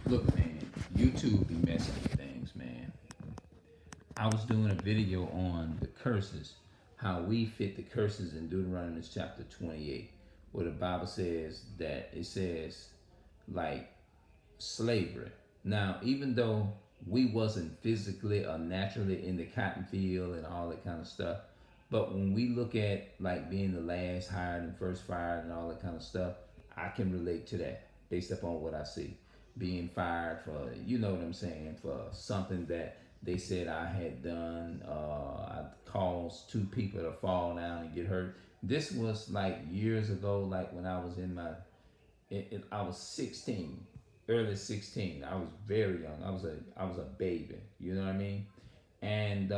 Look, man, YouTube be messing with things, man. I was doing a video on the curses, how we fit the curses in Deuteronomy chapter 28, where the Bible says that it says, like, slavery. Now, even though we wasn't physically or naturally in the cotton field and all that kind of stuff, but when we look at like being the last hired and first fired and all that kind of stuff, I can relate to that based upon what I see. Being fired for, you know what I'm saying, for something that they said I had done. I caused two people to fall down and get hurt. This was like years ago, like when I was in my I was 16, early 16. I was very young. I was a baby. You know what I mean? And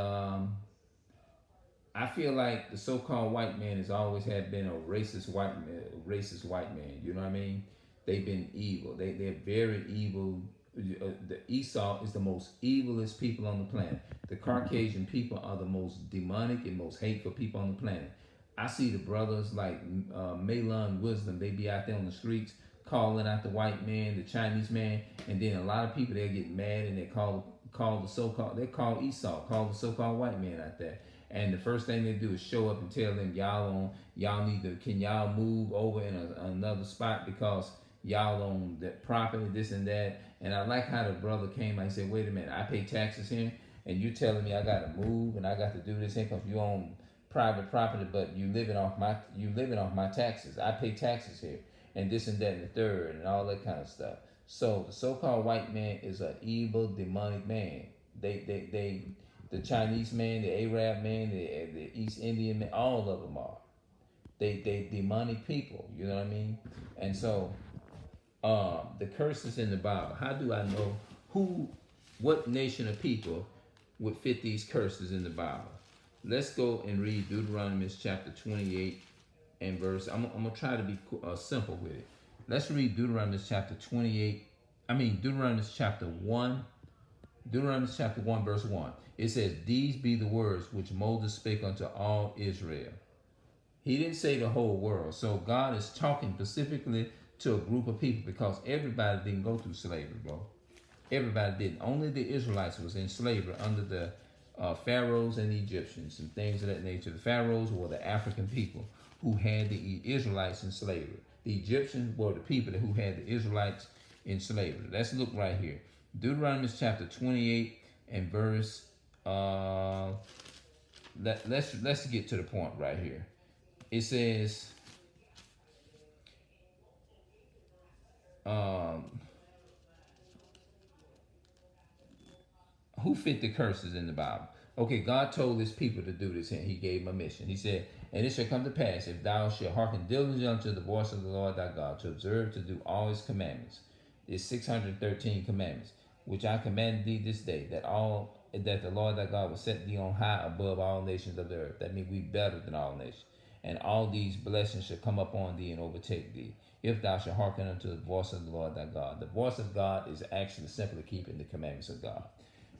I feel like the so-called white man has always had been a racist white man. You know what I mean? They've been evil. They're very evil. The Esau is the most evilest people on the planet. The Caucasian people are the most demonic and most hateful people on the planet. I see the brothers like Malon Wisdom. They be out there on the streets calling out the white man, the Chinese man, and then a lot of people they get mad and they call the so-called they call Esau, call the so-called white man out there. And the first thing they do is show up and tell them y'all need to can y'all move over in another spot because y'all own that property, this and that. And I like how the brother came. I said, wait a minute, I pay taxes here, and you telling me I got to move and I got to do this here because you own private property, but you living off my taxes. I pay taxes here, and this and that and the third, and all that kind of stuff. So the so-called white man is an evil, demonic man. They the Chinese man, the Arab man, the East Indian man, all of them are. They demonic people. You know what I mean? And so the curses in the Bible. How do I know what nation of people would fit these curses in the Bible? Let's go and read Deuteronomy chapter 28 and verse. I'm gonna try to be simple with it. Let's read Deuteronomy chapter 28. Deuteronomy chapter 1. Deuteronomy chapter 1 verse 1. It says, "These be the words which Moses spake unto all Israel." He didn't say the whole world. So God is talking specifically to a group of people because everybody didn't go through slavery, bro. Everybody didn't. Only the Israelites was in slavery under the pharaohs and the Egyptians and things of that nature. The pharaohs were the African people who had the Israelites in slavery. The Egyptians were the people who had the Israelites in slavery. Let's look right here. Deuteronomy chapter 28 and verse. Let's get to the point right here. It says. Who fit the curses in the Bible? Okay, God told his people to do this and he gave them a mission. He said, "And it shall come to pass, if thou shalt hearken diligently unto the voice of the Lord thy God, to observe to do all his commandments," his 613 commandments, "which I command thee this day, that the Lord thy God will set thee on high above all nations of the earth." That means we better than all nations. "And all these blessings shall come upon thee and overtake thee, if thou shalt hearken unto the voice of the Lord thy God." The voice of God is actually simply keeping the commandments of God.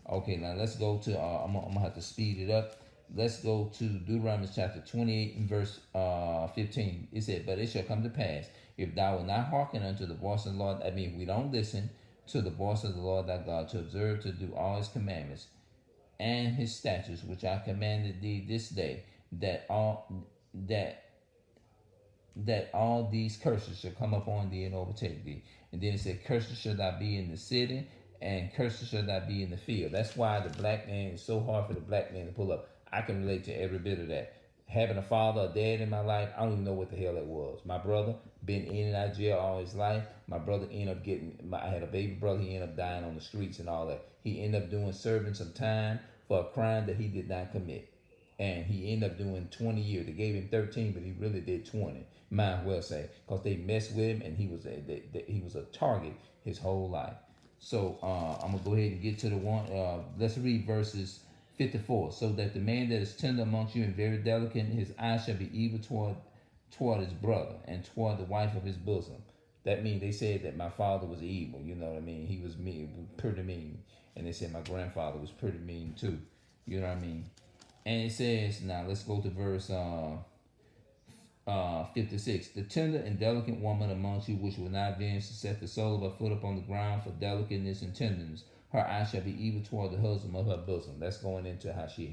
Okay, now let's go to, I'm gonna have to speed it up. Let's go to Deuteronomy chapter 28 and verse 15. It said, "But it shall come to pass, if thou wilt not hearken unto the voice of the Lord," I mean, we don't listen to the voice of the Lord thy God, to observe to do all his commandments and his statutes, which I commanded thee this day, that all these curses shall come upon thee and overtake thee. And then it said, "Curses shall thou be in the city, and curses shall not be in the field." That's why the black man is so hard for the black man to pull up. I can relate to every bit of that. Having a father, a dad in my life, I don't even know what the hell that was. My brother been in and out of jail all his life. My brother ended up I had a baby brother. He ended up dying on the streets and all that. He ended up serving some time for a crime that he did not commit, and he ended up doing 20 years. They gave him 13, but he really did 20. Might well say, because they messed with him, and he was a target his whole life. So I'm gonna go ahead and get to the one. Let's read verses 54. "So that the man that is tender amongst you and very delicate, his eyes shall be evil toward his brother and toward the wife of his bosom." That means they said that my father was evil. You know what I mean? He was mean, pretty mean, and they said my grandfather was pretty mean too. You know what I mean? And it says, now let's go to verse 56. The tender and delicate woman amongst you, which will not venture to set the sole of her foot upon the ground for delicateness and tenderness. Her eye shall be evil toward the husband of her bosom. That's going into how she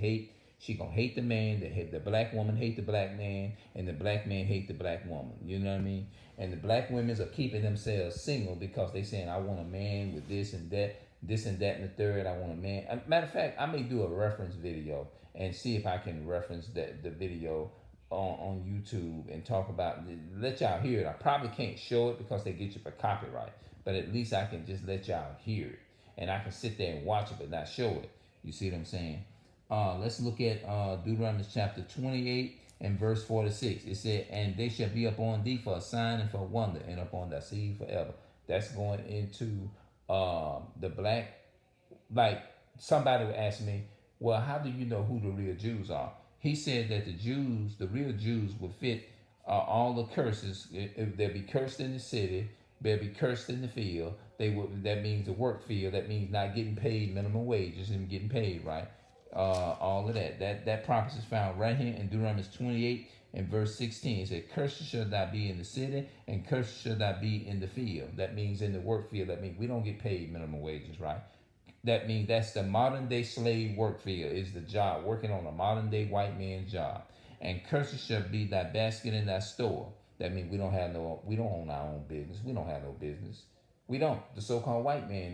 gonna hate the man. The black woman hate the black man, and the black man hate the black woman. You know what I mean? And the black women are keeping themselves single because they saying, I want a man with this and that, and the third. I want a man. Matter of fact, I may do a reference video and see if I can reference the video on YouTube and talk about, let y'all hear it. I probably can't show it because they get you for copyright, but at least I can just let y'all hear it, and I can sit there and watch it but not show it. You see what I'm saying? Let's look at Deuteronomy chapter 28 and verse 46. It said, and they shall be upon thee for a sign and for a wonder, and upon thy seed forever. That's going into the black. Like, somebody would ask me, well, how do you know who the real Jews are? He said that the real Jews, would fit all the curses. If they'll be cursed in the city, they'll be cursed in the field. That means the work field. That means not getting paid minimum wages and getting paid right. All of that. That promise is found right here in Deuteronomy 28 and verse 16. It says, cursed shall not be in the city, and cursed shall not be in the field. That means in the work field. That means we don't get paid minimum wages, right? That means that's the modern day slave work field, is the job, working on a modern day white man's job. And cursed shall be thy basket in thy store. That means we don't own our own business. We don't have no business. We don't. The so-called white man